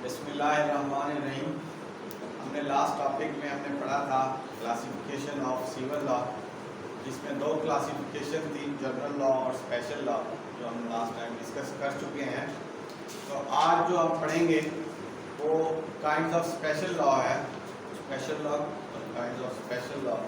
बिस्मिल्लाहिर्रहमानिर्रहीम। हमने last topic में हमने पढ़ा था क्लासिफिकेशन ऑफ सिविल लॉ, जिसमें दो क्लासिफिकेशन थी, जनरल लॉ और स्पेशल लॉ, जो हम लास्ट टाइम डिस्कस कर चुके हैं। तो आज जो हम पढ़ेंगे वो काइंड्स ऑफ स्पेशल लॉ है। स्पेशल लॉ और kinds of special law.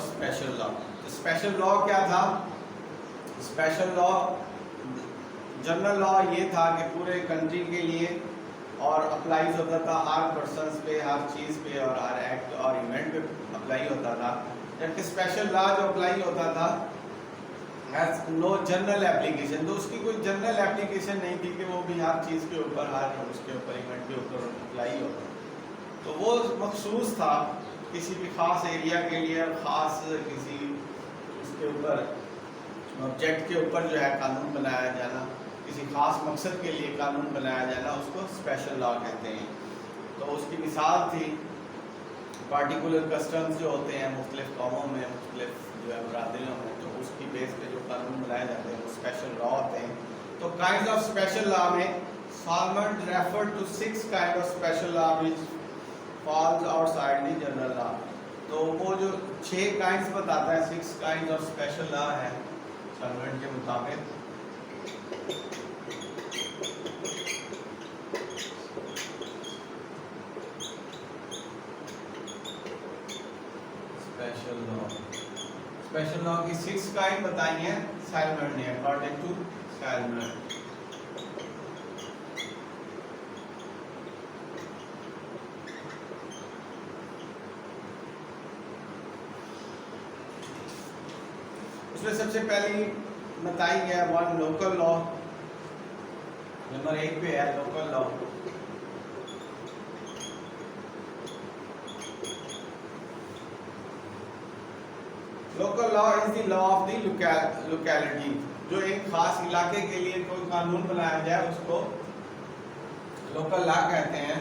Special law, तो स्पेशल लॉ क्या था? स्पेशल लॉ, जनरल लॉ ये था कि पूरे कंट्री के लिए और अप्लाई होता था हर पर्सन पे, हर चीज़ पे और हर एक्ट और इवेंट पे अप्लाई होता था। जबकि स्पेशल लॉ जो अप्लाई होता था हैज़ नो जनरल एप्लीकेशन, तो उसकी कोई जनरल एप्लीकेशन नहीं थी कि वो भी हर चीज़ के ऊपर, हर उसके ऊपर, इवेंट के ऊपर अप्लाई होता। तो वो मखसूस था किसी भी ख़ास एरिया के लिए, ख़ास किसी उसके ऊपर ऑब्जेक्ट के ऊपर जो है कानून बनाया जाना, किसी ख़ास मकसद के लिए कानून बनाया जाना, उसको स्पेशल लॉ कहते हैं। तो उसकी मिसाल थी पार्टिकुलर कस्टम्स जो होते हैं मुख्तलिफ कौमों में, मुख्तलिफ जो है बरादरियों में, तो उसकी बेस पे जो कानून बनाए जाते हैं वो स्पेशल लॉ होते हैं। तो काइंड्स ऑफ स्पेशल लॉ में Salmond refer to 6 kind of special law which falls outside the general law. तो वो जो 6 काइंड्स बताता है, 6 काइंड्स ऑफ स्पेशल लॉ है सॉलमन के मुताबिक। स्पेशल लॉ की 6 काइंड बताई हैं सॉलमन ने, अकॉर्डिंग टू सॉलमन। उसमें सबसे पहली बताई है वन लोकल लॉ, नंबर 1 पे है local law. Local law is the law of the locality. जो एक खास इलाके के लिए कोई कानून बनाया जाए उसको लोकल लॉ कहते हैं,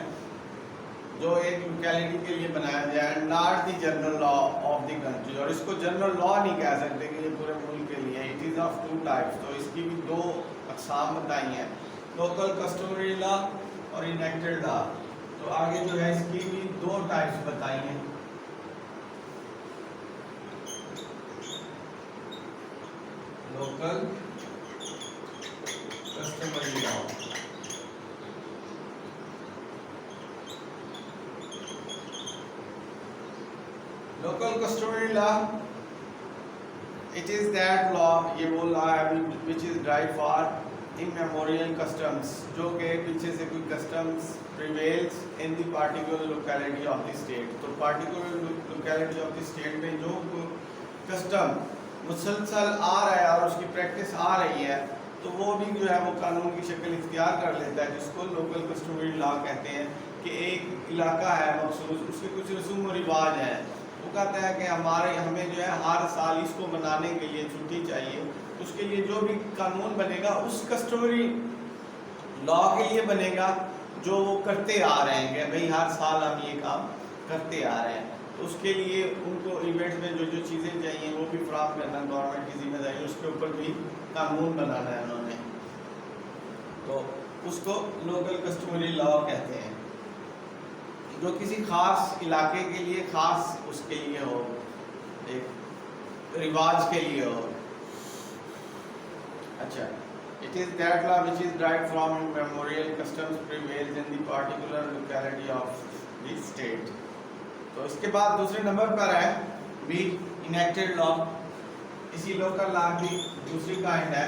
जो एक लोकेलिटी के लिए बनाया जाए, not the general law of the country. और इसको जनरल लॉ नहीं कह सकते कि ये पूरे मुल्क के लिए। इट इज़ ऑफ 2 टाइप्स, तो इसकी भी 2 अक़साम बताई हैं, लोकल कस्टमरी लॉ और इनेक्टेड लॉ। तो आगे जो है इसकी भी 2 टाइप्स बताई हैं। Local customary law, local customary law it is that law, ये वो लॉ है which is drive for immemorial customs, जो के पीछे से कोई customs prevails in the particular locality of the state. तो particular locality of the state में जो कस्टम मुसलसल आ रहा है और उसकी प्रैक्टिस आ रही है, तो वो भी जो है वो कानून की शक्ल इख्तियार कर लेता है, जिसको लोकल कस्टमरी लॉ कहते हैं। कि एक इलाका है मखसूस, उसके कुछ रसूम व रिवाज हैं, वो कहता है कि हमें जो है हर साल इसको मनाने के लिए छुट्टी चाहिए। उसके लिए जो भी कानून बनेगा उस कस्टमरी लॉ के लिए बनेगा जो वो करते आ रहे हैं, कि भाई हर साल हम ये काम करते आ रहे हैं। तो उसके लिए उनको इवेंट में जो जो चीज़ें चाहिए वो भी फराहम करना गवर्नमेंट की जिम्मेदारी, उसके ऊपर भी कानून बनाना है उन्होंने। तो उसको लोकल कस्टमरी लॉ कहते हैं, जो किसी खास इलाके के लिए, खास उसके लिए हो, एक रिवाज के लिए हो। अच्छा, it is that law which is derived from memorial customs prevails in the particular locality of the state. तो इसके बाद दूसरे नंबर पर है भी इनेक्टेड लॉ। इसी लोकल लॉ की दूसरी काइंड है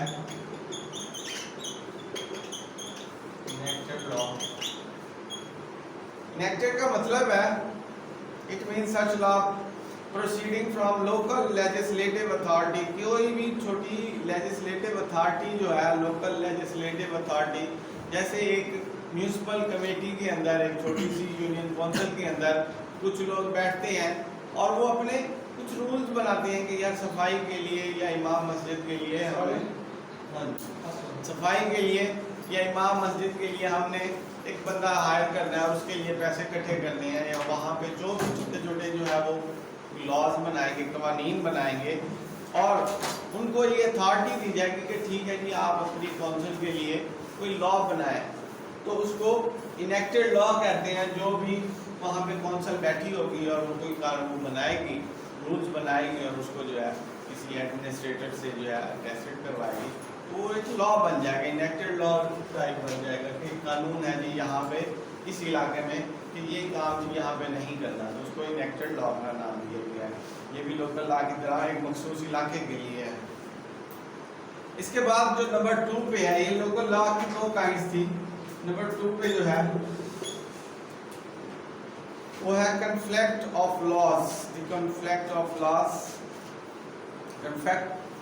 इनेक्टेड लॉ। इनेक्टेड का मतलब है it means such law proceeding from local legislative authority. कोई भी छोटी लेजिस्लेटिव अथॉरिटी जो है, लोकल लेजिस्लेटिव अथॉरिटी, जैसे एक म्यूनिसिपल कमेटी के अंदर, एक छोटी सी यूनियन काउंसिल के अंदर कुछ लोग बैठते हैं और वो अपने कुछ रूल्स बनाते हैं कि यार सफाई के लिए या इमाम मस्जिद के लिए हमें सफाई के लिए या इमाम मस्जिद के लिए हमने एक बंदा हायर करना है और उसके लिए पैसे इकट्ठे करने हैं, या वहाँ पे जो भी छोटे छोटे जो है वो लॉज बनाएंगे, कवानीन बनाएंगे, और उनको ये अथॉरिटी दी जाएगी कि ठीक है जी आप अपनी काउंसिल के लिए कोई लॉ बनाए, तो उसको इनेक्टेड लॉ कहते हैं। जो भी वहाँ पे काउंसिल बैठी होगी और वो कोई कानून बनाएगी, रूल्स बनाएगी और उसको जो है किसी एडमिनिस्ट्रेटर से जो है अटेस्टेड करवाएगी, तो वो एक लॉ बन जाएगा, इनेक्टेड लॉ टाइप बन जाएगा कि कानून है जी यहाँ पे इस इलाके में कि ये काम जी यहाँ पे नहीं करना, तो उसको इनेक्टेड लॉ का नाम दिया गया है। ये भी लोकल लॉ की तरह एक मखसूस इलाके के लिए है। इसके बाद जो नंबर 2 पे है, ये लोकल लॉ की 2 काइंड्स थी। नंबर 2 पे जो है वो है conflict of laws. The conflict of laws,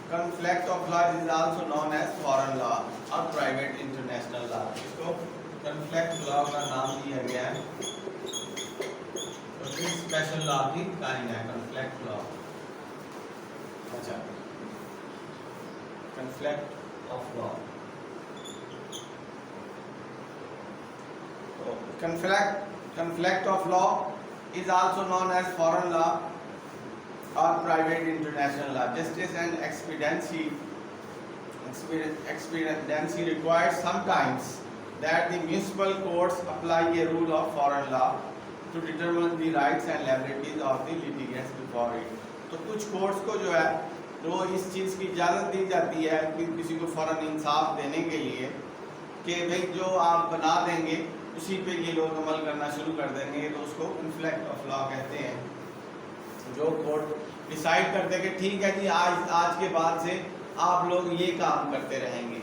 conflict of law is also known as foreign law or private international law। इसको conflict law का नाम दिया गया है, तो फिर स्पेशल लॉ की काइंड है conflict law। अच्छा, conflict of law, तो conflict of law is also known as foreign law or private international law। Justice and expediency requires sometimes that the municipal courts apply a rule of foreign law to determine the rights and liabilities of the litigants before it। तो कुछ courts को जो है वो इस चीज़ की इजाज़त दी जाती है कि किसी को फ़ौरन इंसाफ देने के लिए कि भाई जो आप बना देंगे उसी पे ये लोग अमल करना शुरू कर देंगे, तो उसको कन्फ्लिक्ट ऑफ लॉ कहते हैं। जो कोर्ट डिसाइड करते कि ठीक है जी आज के बाद से आप लोग ये काम करते रहेंगे,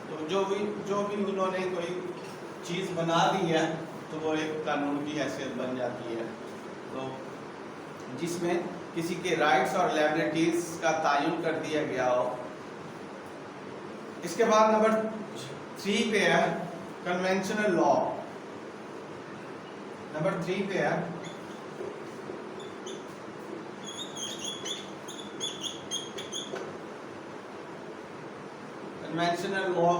तो जो भी उन्होंने कोई चीज़ बना दी है तो वो एक कानून की हैसियत बन जाती है, तो जिसमें किसी के राइट्स और लायबिलिटीज का तयन कर दिया गया हो। इसके बाद नंबर 3 पे है कन्वेंशनल लॉ। नंबर 3 पे है conventional law।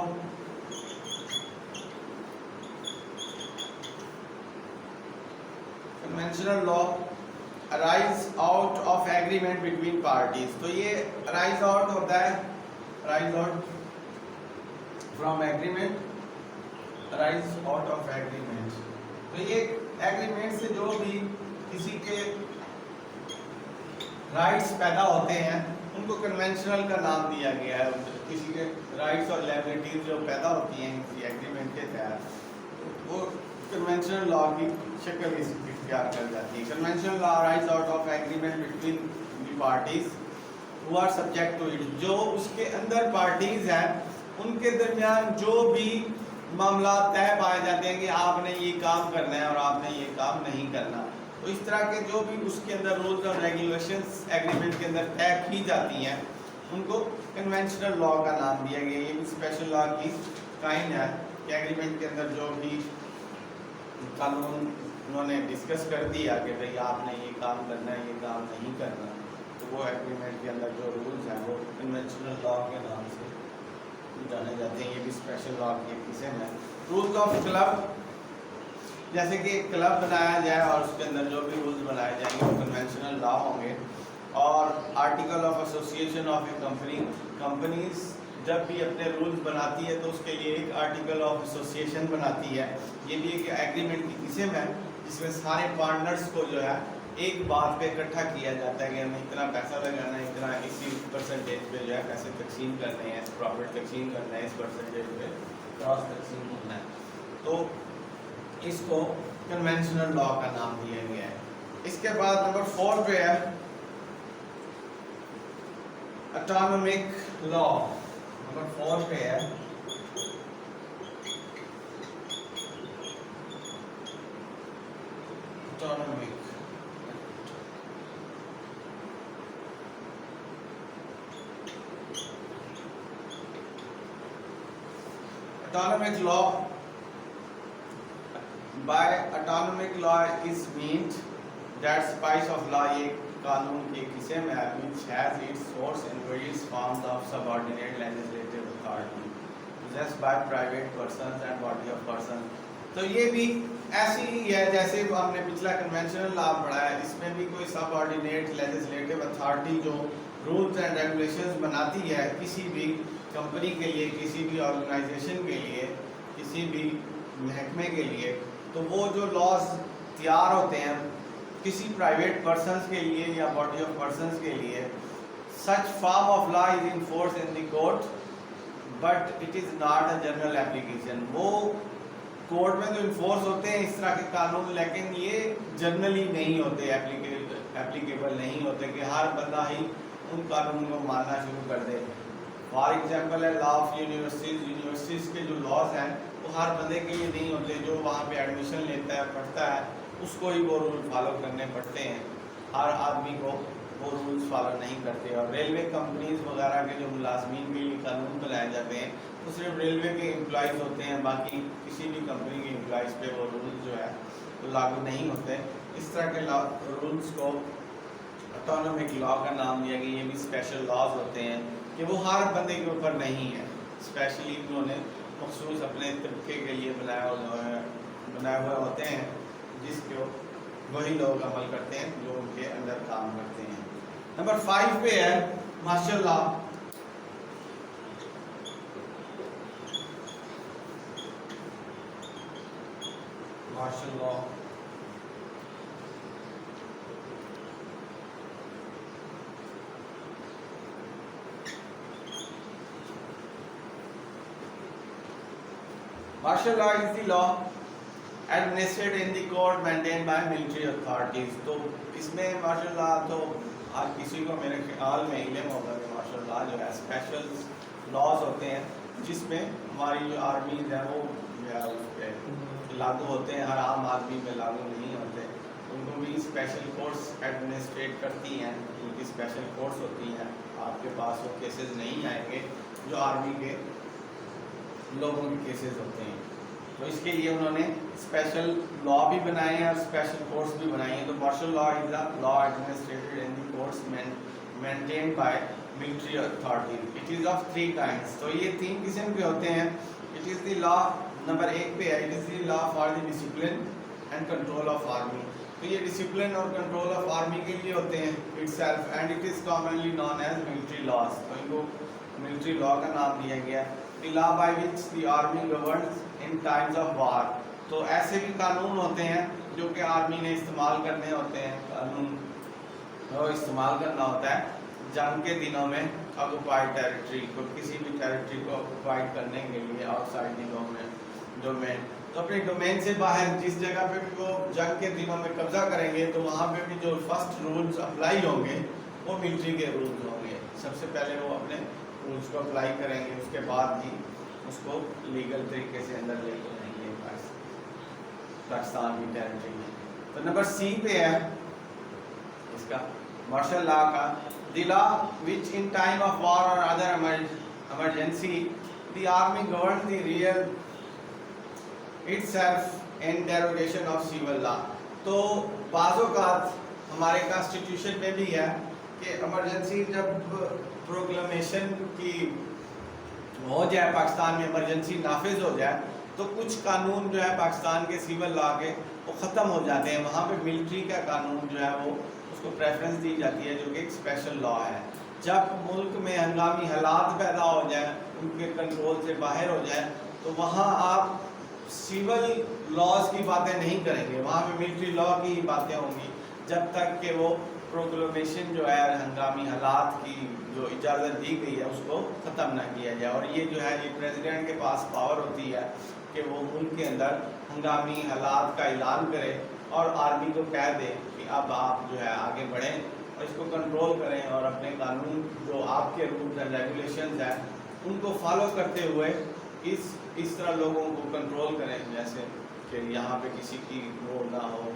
conventional law arise out of agreement between parties। तो ये arise out होता है, arise out from agreement, arise out of agreement। तो ये एग्रीमेंट से जो भी किसी के राइट्स पैदा होते हैं उनको कन्वेंशनल का नाम दिया गया है। किसी के राइट्स और लायबिलिटीज जो पैदा होती हैं किसी एग्रीमेंट के तहत वो कन्वेंशनल लॉ की शक्ल इख्तियार कर जाती है। Conventional law arise out of agreement between the parties who are subject to it. जो उसके अंदर पार्टीज हैं उनके दरमियान जो भी मामला तय पाए जाते हैं कि आपने ये काम करना है और आपने ये काम नहीं करना, तो इस तरह के जो भी उसके अंदर रूल्स और रेगुलेशंस एग्रीमेंट के अंदर तय की जाती हैं उनको कन्वेंशनल लॉ का नाम दिया गया। ये भी स्पेशल लॉ की काइंड है कि एग्रीमेंट के अंदर जो भी कानून उन्होंने डिस्कस कर दिया कि भाई आपने ये काम करना है ये काम नहीं करना, तो वो एग्रीमेंट के अंदर जो रूल्स हैं वो कन्वेंशनल लॉ के नाम से जाने जाते हैं। ये भी स्पेशल लॉ की एक किस्म है। रूल्स ऑफ क्लब, जैसे कि एक क्लब बनाया जाए और उसके अंदर जो भी रूल्स बनाए जाएंगे वो कन्वेंशनल लॉ होंगे। और article of association of A companies जब भी अपने रूल्स बनाती है तो उसके लिए एक आर्टिकल ऑफ एसोसिएशन बनाती है। ये भी एक एग्रीमेंट की किस्म है जिसमें सारे पार्टनर्स को जो है एक बात पे इकट्ठा किया जाता है कि हमें इतना पैसा लगाना है, इतना इसी परसेंटेज पे जो है पैसे तकसीम करने हैं, प्रॉफिट तकसीम करना है, इस परसेंटेज पे लॉस तकसीम करना है, तो इसको कन्वेंशनल लॉ का नाम दिया गया है। इसके बाद नंबर 4 पे है ऑटोनॉमिक लॉ। नंबर 4 पे है autonomic. Autonomic law, by autonomic law is meant that spice of law एक कानून की किस्म है which has its source in various forms of subordinate legislative authority possessed by private persons and body of persons। तो ये भी ऐसी ही है जैसे हमने पिछला कन्वेंशनल लॉ पढ़ा है, इसमें भी कोई सबऑर्डिनेट लेजिस्लेटिव अथॉरिटी जो रूल्स एंड रेगुलेशंस बनाती है किसी भी कंपनी के लिए, किसी भी ऑर्गेनाइजेशन के लिए, किसी भी महकमे के लिए, तो वो जो लॉज तैयार होते हैं किसी प्राइवेट पर्सनस के लिए या बॉडी ऑफ पर्सनस के लिए, such form of law is in force in the court but it is not a general application. वो कोर्ट में तो इन्फोर्स होते हैं इस तरह के कानून, लेकिन ये जनरली नहीं होते, एप्लीकेबल नहीं होते कि हर बंदा ही उन कानून को मानना शुरू कर दे। फॉर एग्जांपल है लॉ ऑफ यूनिवर्सिटीज़ के जो लॉज हैं वो हर बंदे के लिए नहीं होते, जो वहाँ पे एडमिशन लेता है, पढ़ता है, उसको ही वो रूल फॉलो करने पड़ते हैं, हर आदमी को वो रूल्स फॉलो नहीं करते। और रेलवे कंपनीज वगैरह के जो मुलाजमीन के लिए कानून बनाए जाते हैं तो सिर्फ रेलवे के एम्प्लॉयज़ होते हैं, बाकी किसी भी कंपनी के एम्प्लॉयज़ पे वो रूल्स जो है वो लागू नहीं होते। इस तरह के रूल्स को ऑटोनोमिक लॉ का नाम दिया गया। ये भी स्पेशल लॉज होते हैं कि वो हर बंदे के ऊपर नहीं है, स्पेशली उन्होंने मखसूस अपने तबके के लिए बनाए हुए होते हैं, जिसको वही लोग अमल करते हैं जो उनके अंदर काम करते हैं। नंबर 5 पे है martial law. Martial law martial law is the law administrated in the court maintain by military authorities. तो इसमें मार्शल लॉ तो हर किसी को मेरे ख्याल में इल्म होगा कि मार्शल लॉ जो है स्पेशल लॉज होते हैं जिसमें हमारी जो आर्मीज है वो लागू होते हैं, हर आम आदमी पे लागू नहीं होते। उनको भी स्पेशल कोर्ट्स एडमिनिस्ट्रेट करती हैं, उनकी स्पेशल कोर्ट्स होती हैं। आपके पास वो केसेस नहीं आएंगे जो आर्मी के लोगों के केसेस होते हैं। तो इसके लिए उन्होंने स्पेशल लॉ भी बनाए हैं और स्पेशल कोर्ट्स भी बनाए हैं। तो martial law is the law administrated in the courts maintained by military authority. It is of 3 kinds. तो ये 3 किस्म के होते हैं। It is the law, number 1 पे है, it is the law for the discipline and control of army. तो ये डिसिप्लिन और कंट्रोल ऑफ आर्मी के लिए होते हैं itself, and it is commonly known as military laws. तो इनको मिलिट्री लॉ का नाम दिया गया। The law by which the army governs in times of war. तो ऐसे भी कानून होते हैं जो कि आर्मी ने इस्तेमाल करने होते हैं, कानून वो इस्तेमाल करना होता है जंग के दिनों में ऑक्युपाइड टेरिटरी को, किसी भी टेरिटरी को ऑक्युपाइड करने के लिए आउटसाइड द डोमेन। तो अपने डोमेन से बाहर जिस जगह पे भी वो जंग के दिनों में कब्जा करेंगे तो वहाँ पे भी जो फर्स्ट रूल्स अप्लाई होंगे वो मिलिट्री के रूल्स होंगे। सबसे पहले वो अपने रूल्स को अप्लाई करेंगे, उसके बाद ही उसको लीगल तरीके से अंदर लेके आएंगे पाकिस्तान की टेरिटरी में। तो नंबर सी पे है इसका मार्शल लॉ का, the law which in time of war और other emergency the army govern the realm itself in derogation of civil law. तो बाज़ औक़ात हमारे कॉन्स्टिट्यूशन में भी है कि इमरजेंसी जब प्रोक्लेमेशन की हो जाए, पाकिस्तान में इमरजेंसी नाफिज हो जाए, तो कुछ कानून जो है पाकिस्तान के सिविल लॉ के वो ख़त्म हो जाते हैं। वहाँ पे मिलिट्री का कानून जो है वो उसको प्रेफरेंस दी जाती है, जो कि एक स्पेशल लॉ है। जब मुल्क में हंगामी हालात पैदा हो जाए, उनके कंट्रोल से बाहर हो जाए, तो वहाँ आप सिविल लॉज की बातें नहीं करेंगे, वहाँ पे मिलिट्री लॉ की ही बातें होंगी, जब तक कि वो प्रोक्लेमेशन जो है हंगामी हालात की जो इजाज़त दी गई है उसको ख़त्म ना किया जाए। और ये जो है ये प्रेसिडेंट के पास पावर होती है कि वो मुल्क के अंदर हंगामी हालात का ऐलान करे और आर्मी को कह दे कि अब आप जो है आगे बढ़ें और इसको कंट्रोल करें और अपने कानून जो आपके रूल्स एंड रेगुलेशंस हैं उनको फॉलो करते हुए इस तरह लोगों को कंट्रोल करें, जैसे कि यहाँ पे किसी की वो ना हो,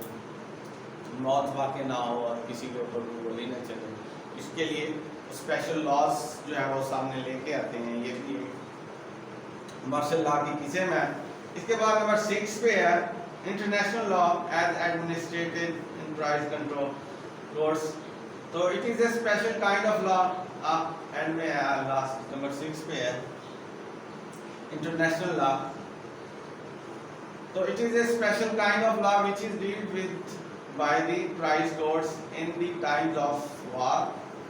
मौत वाक़ई ना हो और किसी के ऊपर गोली ना चले। इसके लिए स्पेशल लॉज जो है वो सामने लेके आते हैं। ये भी मार्शल लॉ की किस्म है। इसके बाद नंबर 6 पे है international law as administrated in price control courts. तो it is a special kind of law. And में लास्ट नंबर 6 पे है इंटरनेशनल लॉ तो it is a special kind of law which is dealt with by the price courts in the times of war.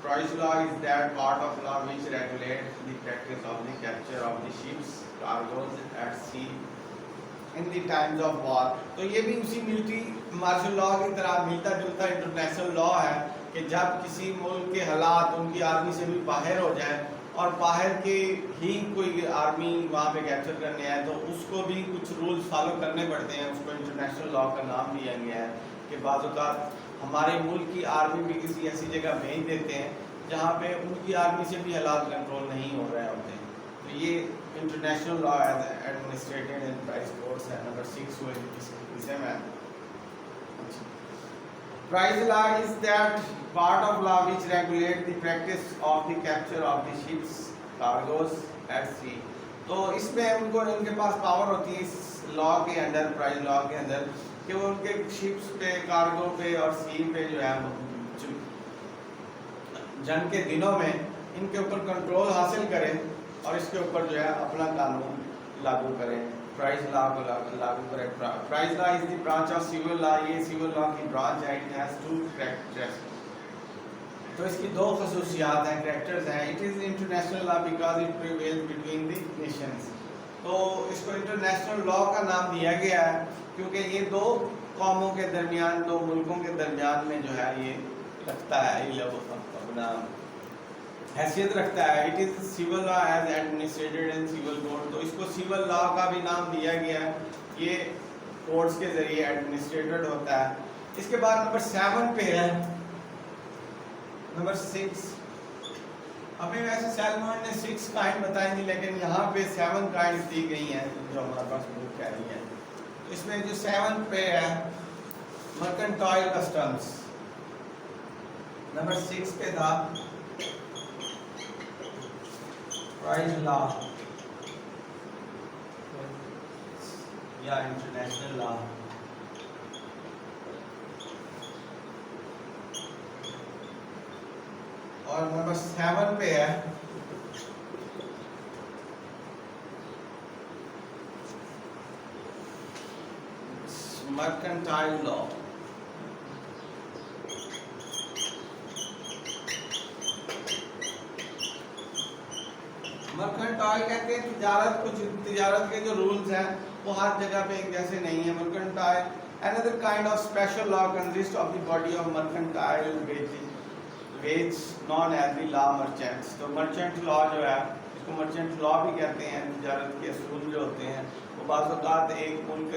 Price law is that part of law which regulates the practice of the capture of the ships cargoes at sea in the times of war. तो ये भी उसी military martial law की तरह मिलता जुलता international law है कि जब किसी मुल्क के हालात उनकी आर्मी से भी बाहर हो जाए और बाहर के ही कोई आर्मी वहाँ पे कैप्चर करने आए तो उसको भी कुछ रूल्स फॉलो करने पड़ते हैं। उसको इंटरनेशनल लॉ का नाम दिया गया है कि बाज़-औक़ात हमारे मुल्क की आर्मी भी किसी ऐसी जगह भेज देते हैं जहाँ पे उनकी आर्मी से भी हालात कंट्रोल नहीं हो रहे होते हैं। तो ये international law as administrated in price courts है नंबर 6 हुए इसे मैं price law is that part of law which regulate the practice of the capture of the ships cargoes at sea. तो इसमें उनको इनके पास पावर होती है इस लॉ के अंडर प्राइस लॉ के अंदर कि वो उनके शिप्स पे कार्गो पे और सी पे जो है जंग के दिनों में इनके ऊपर कंट्रोल हासिल करें और इसके ऊपर जो है अपना कानून लागू करें, प्राइस लॉ को लागू करें। Prize law is the branch of civil law, ये सिविल लॉ की ब्रांच है। इट हैज टू कैरेक्टर्स, तो इसकी दो खसूसियात हैं, कैरेक्टर्स हैं। It is international law because it prevails between the nations. तो इसको इंटरनेशनल लॉ का नाम दिया गया है क्योंकि ये दो कौमों के दरमियान, दो मुल्कों के दरमियान में जो है ये रखता है, ये अपना हैसियत रखता है। It is civil law as administrated in civil court. तो इसको सिविल लॉ का भी नाम दिया गया है, ये कोर्ट्स के जरिए एडमिनिस्ट्रेटेड होता है। इसके बाद नंबर 7 पे है नंबर 6। अभी वैसे सैलमन ने 6 काइंड बताई थी लेकिन यहाँ पे 7 काइंड दी गई हैं जो हमारे पास बुक कह रही है। तो इसमें जो 7 पे है मर्केंटाइल कस्टम्स, नंबर 6 पे था प्राइस लॉ या इंटरनेशनल लॉ। और नंबर 7 पे है मर्केंटाइल लॉ। मर्केंटाइल कहते हैं तिजारत, कुछ तिजारत के जो रूल्स हैं वो हर जगह पे एक जैसे नहीं है। Mercantile another kind of special law consists of the body of mercantile which known as the law merchants। तो मर्चेंट लॉ जो है इसको मर्चेंट लॉ भी कहते हैं। तिजारत के असूल जो होते हैं वो बाज़ औक़ात एक मुल्क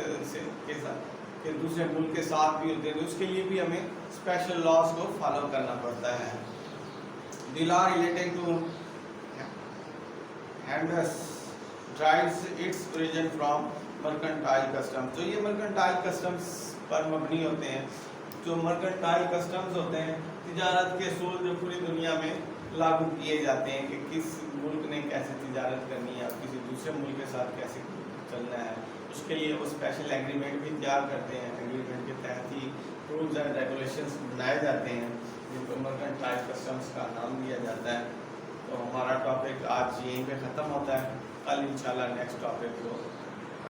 के साथ के दूसरे मुल्क के साथ भी होते हैं, तो उसके लिए भी हमें स्पेशल लॉज को फॉलो करना पड़ता है। The law relating to hands drives its origin from mercantile customs. तो ये मर्केंटाइल कस्टम्स पर मबनी होते हैं। जो मर्केंटाइल कस्टम्स होते हैं तिजारत के असूल जो पूरी दुनिया में लागू किए जाते हैं कि किस मुल्क ने कैसे तिजारत करनी है और किसी दूसरे मुल्क के साथ कैसे चलना है, उसके लिए वो स्पेशल एग्रीमेंट भी तैयार करते हैं। एग्रीमेंट के तहत ही रूल्स एंड रेगुलेशंस बनाए जाते हैं जिनको मर्केंटाइल कस्टम्स का नाम दिया जाता है। तो हमारा टॉपिक आज यहीं पे ख़त्म होता है। कल इंशाल्लाह नेक्स्ट टॉपिक को